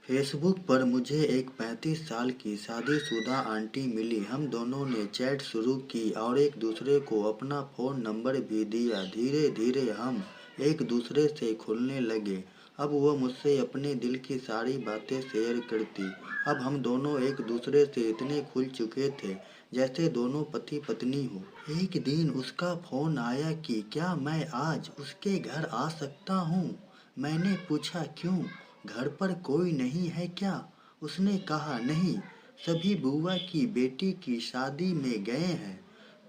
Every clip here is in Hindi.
फेसबुक पर मुझे एक 35 साल की शादीशुदा आंटी मिली। हम दोनों ने चैट शुरू की और एक दूसरे को अपना फ़ोन नंबर भी दिया। धीरे धीरे हम एक दूसरे से खुलने लगे। अब वह मुझसे अपने दिल की सारी बातें शेयर करती। अब हम दोनों एक दूसरे से इतने खुल चुके थे जैसे दोनों पति पत्नी हो। एक दिन उसका फ़ोन आया कि क्या मैं आज उसके घर आ सकता हूँ। मैंने पूछा क्यों, घर पर कोई नहीं है क्या? उसने कहा नहीं, सभी बुआ की बेटी की शादी में गए हैं।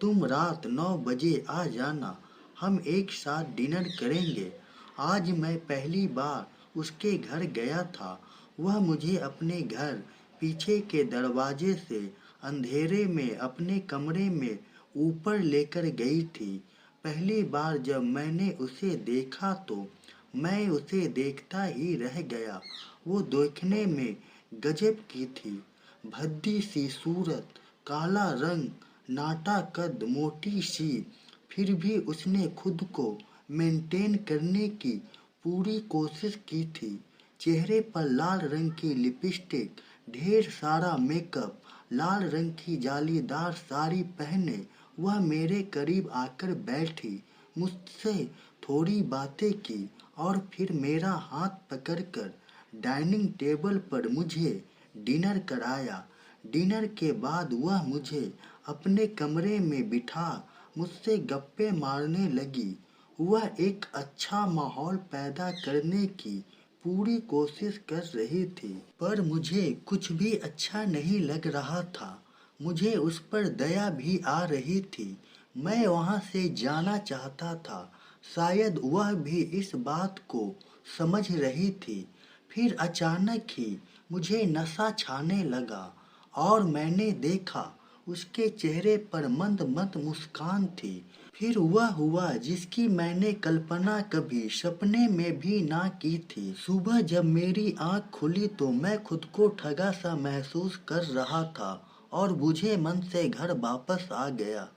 तुम रात 9 बजे आ जाना, हम एक साथ डिनर करेंगे। आज मैं पहली बार उसके घर गया था। वह मुझे अपने घर पीछे के दरवाजे से अंधेरे में अपने कमरे में ऊपर लेकर गई थी। पहली बार जब मैंने उसे देखा तो मैं उसे देखता ही रह गया। वो देखने में गजब की थी। भद्दी सी सूरत, काला रंग, नाटा कद, मोटी सी। फिर भी उसने खुद को मेंटेन करने की पूरी कोशिश की थी। चेहरे पर लाल रंग की लिपस्टिक, ढेर सारा मेकअप, लाल रंग की जालीदार साड़ी पहने वह मेरे करीब आकर बैठी, मुझसे थोड़ी बातें की और फिर मेरा हाथ पकड़कर डाइनिंग टेबल पर मुझे डिनर कराया। डिनर के बाद वह मुझे अपने कमरे में बिठा मुझसे गप्पे मारने लगी। वह एक अच्छा माहौल पैदा करने की पूरी कोशिश कर रही थी, पर मुझे कुछ भी अच्छा नहीं लग रहा था। मुझे उस पर दया भी आ रही थी। मैं वहां से जाना चाहता था। शायद वह भी इस बात को समझ रही थी। फिर अचानक ही मुझे नशा छाने लगा और मैंने देखा उसके चेहरे पर मंद मंद मुस्कान थी। फिर वह हुआ जिसकी मैंने कल्पना कभी सपने में भी ना की थी। सुबह जब मेरी आंख खुली तो मैं खुद को ठगा सा महसूस कर रहा था और बुझे मन से घर वापस आ गया।